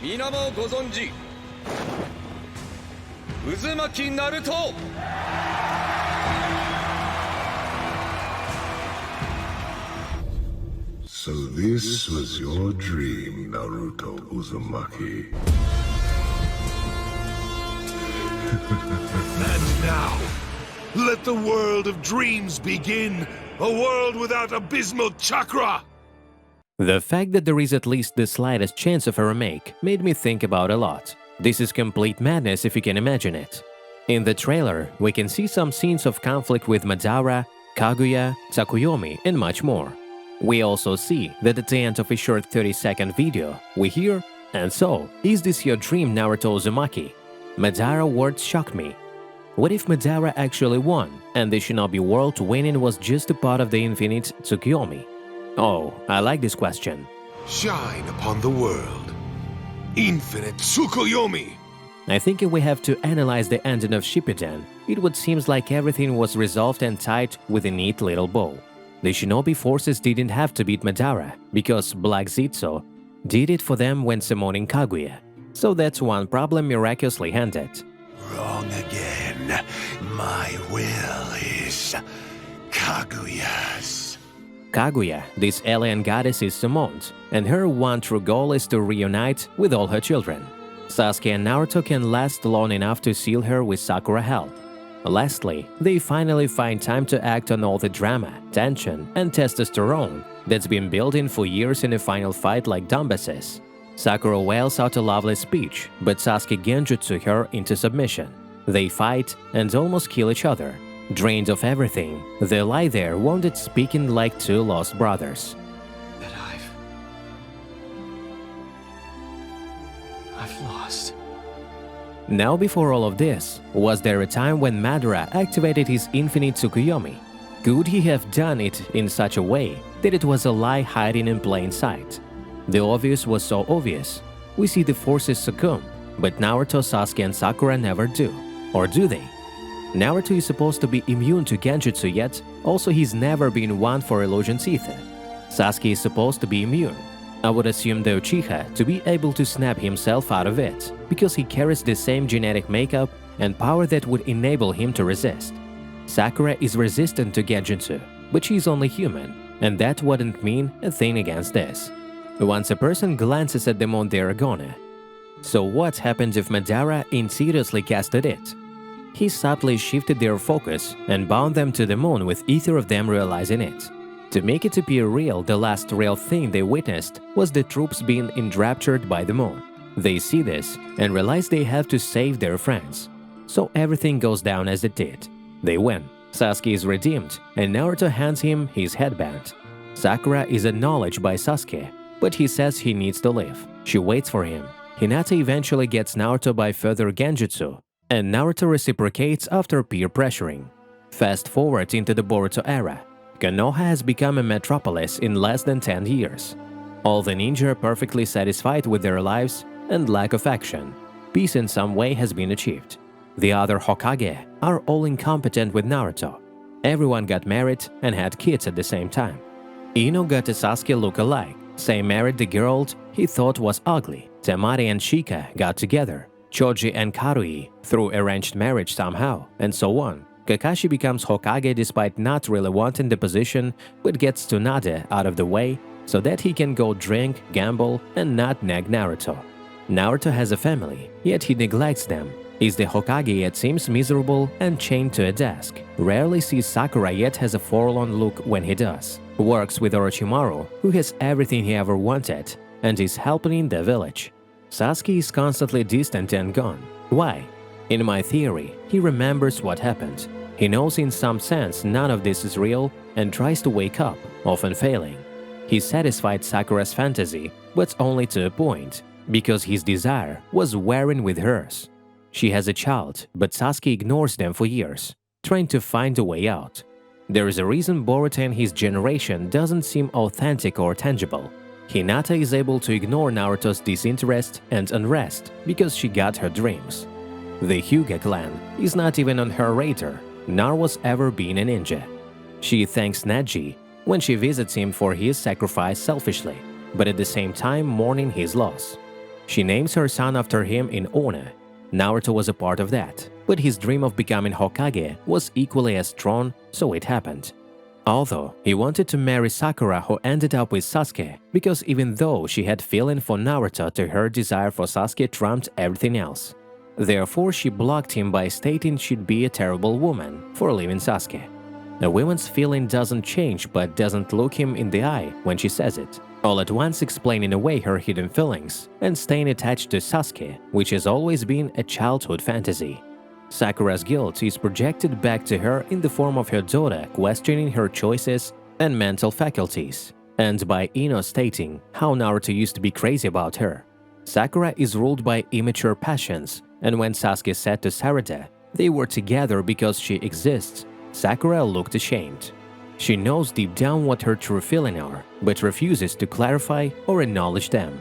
皆もご存知渦巻きナルト So this was your dream, Naruto Uzumaki. And now, let the world of dreams begin! A world without abysmal chakra! The fact that there is at least the slightest chance of a remake made me think about a lot. This is complete madness if you can imagine it. In the trailer, we can see some scenes of conflict with Madara, Kaguya, Tsukuyomi, and much more. We also see that at the end of a short 30-second video, we hear, "And so, is this your dream, Naruto Uzumaki?" Madara words shocked me. What if Madara actually won, and the Shinobi World winning was just a part of the infinite Tsukuyomi? Oh, I like this question. Shine upon the world. Infinite Tsukuyomi! I think if we have to analyze the ending of Shippuden, it would seem like everything was resolved and tied with a neat little bow. The Shinobi forces didn't have to beat Madara, because Black Zetsu did it for them when summoning Kaguya. So that's one problem miraculously handled. Wrong again. My will is Kaguya's. Kaguya, this alien goddess, is summoned, and her one true goal is to reunite with all her children. Sasuke and Naruto can last long enough to seal her with Sakura help. Lastly, they finally find time to act on all the drama, tension, and testosterone that's been building for years in a final fight like dumbasses. Sakura wails out a lovely speech, but Sasuke genjutsu her into submission. They fight and almost kill each other. Drained of everything, they lie there wounded, speaking like two lost brothers. That I've lost. Now before all of this, was there a time when Madara activated his infinite Tsukuyomi? Could he have done it in such a way that it was a lie hiding in plain sight? The obvious was so obvious. We see the forces succumb, but Naruto, Sasuke, and Sakura never do. Or do they? Naruto is supposed to be immune to genjutsu, yet also he's never been one for illusions either. Sasuke is supposed to be immune. I would assume the Uchiha to be able to snap himself out of it, because he carries the same genetic makeup and power that would enable him to resist. Sakura is resistant to genjutsu, but she's only human, and that wouldn't mean a thing against this. Once a person glances at the moon, they're gone. So what happened if Madara insidiously casted it? He subtly shifted their focus and bound them to the moon with either of them realizing it. To make it appear real, the last real thing they witnessed was the troops being enraptured by the moon. They see this and realize they have to save their friends. So everything goes down as it did. They win. Sasuke is redeemed, and Naruto hands him his headband. Sakura is acknowledged by Sasuke, but he says he needs to leave. She waits for him. Hinata eventually gets Naruto by further genjutsu, and Naruto reciprocates after peer pressuring. Fast forward into the Boruto era. Konoha has become a metropolis in less than 10 years. All the ninja are perfectly satisfied with their lives and lack of action. Peace in some way has been achieved. The other Hokage are all incompetent with Naruto. Everyone got married and had kids at the same time. Ino got a Sasuke look-alike. Sei married the girl he thought was ugly. Temari and Shika got together. Choji and Karui through arranged marriage somehow, and so on. Kakashi becomes Hokage despite not really wanting the position, but gets Tsunade out of the way so that he can go drink, gamble, and not nag Naruto. Naruto has a family, yet he neglects them. Is the Hokage yet seems miserable and chained to a desk. Rarely sees Sakura yet has a forlorn look when he does. Works with Orochimaru, who has everything he ever wanted, and is helping the village. Sasuke is constantly distant and gone. Why? In my theory, he remembers what happened. He knows in some sense none of this is real and tries to wake up, often failing. He satisfied Sakura's fantasy, but only to a point, because his desire was warring with hers. She has a child, but Sasuke ignores them for years, trying to find a way out. There is a reason Boruto and his generation doesn't seem authentic or tangible. Hinata is able to ignore Naruto's disinterest and unrest because she got her dreams. The Hyuga clan is not even on her radar, nor was ever being a ninja. She thanks Neji when she visits him for his sacrifice selfishly, but at the same time mourning his loss. She names her son after him in honor. Naruto was a part of that, but his dream of becoming Hokage was equally as strong, so it happened. Although he wanted to marry Sakura, who ended up with Sasuke, because even though she had feeling for Naruto, to her desire for Sasuke trumped everything else. Therefore, she blocked him by stating she'd be a terrible woman for leaving Sasuke. A woman's feeling doesn't change but doesn't look him in the eye when she says it, all at once explaining away her hidden feelings and staying attached to Sasuke, which has always been a childhood fantasy. Sakura's guilt is projected back to her in the form of her daughter questioning her choices and mental faculties, and by Ino stating how Naruto used to be crazy about her. Sakura is ruled by immature passions, and when Sasuke said to Sarada they were together because she exists, Sakura looked ashamed. She knows deep down what her true feelings are, but refuses to clarify or acknowledge them.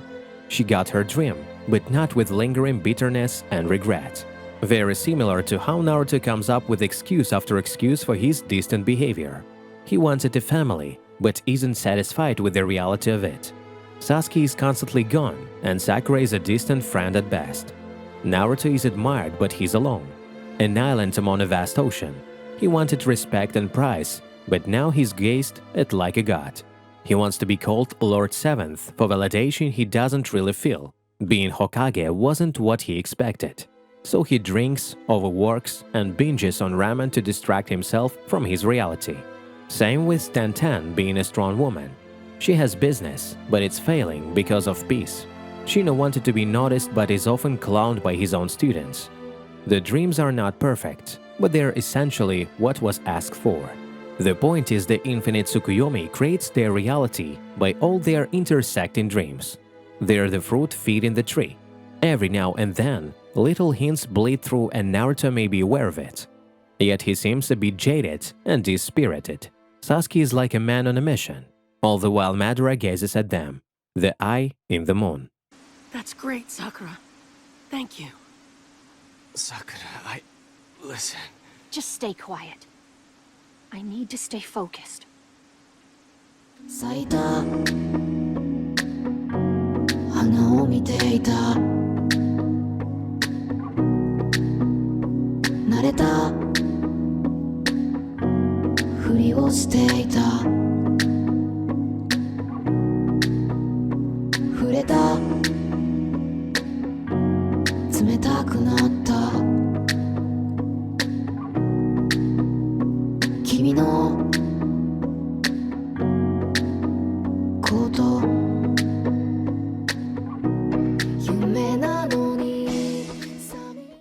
She got her dream, but not with lingering bitterness and regret. Very similar to how Naruto comes up with excuse after excuse for his distant behavior. He wanted a family, but isn't satisfied with the reality of it. Sasuke is constantly gone, and Sakura is a distant friend at best. Naruto is admired, but he's alone. An island among a vast ocean. He wanted respect and prize, but now he's gazed at like a god. He wants to be called Lord Seventh for validation he doesn't really feel. Being Hokage wasn't what he expected. So he drinks, overworks, and binges on ramen to distract himself from his reality. Same with Tantan being a strong woman. She has business, but it's failing because of peace. Shino wanted to be noticed but is often clowned by his own students. The dreams are not perfect, but they're essentially what was asked for. The point is the infinite Tsukuyomi creates their reality by all their intersecting dreams. They're the fruit feeding the tree. Every now and then, little hints bleed through and Naruto may be aware of it. Yet he seems a bit jaded and dispirited. Sasuke is like a man on a mission, all the while Madara gazes at them, the eye in the moon. That's great, Sakura. Thank you. Sakura, listen. Just stay quiet. I need to stay focused. 咲いた花を見ていた慣れたふりをしていた触れた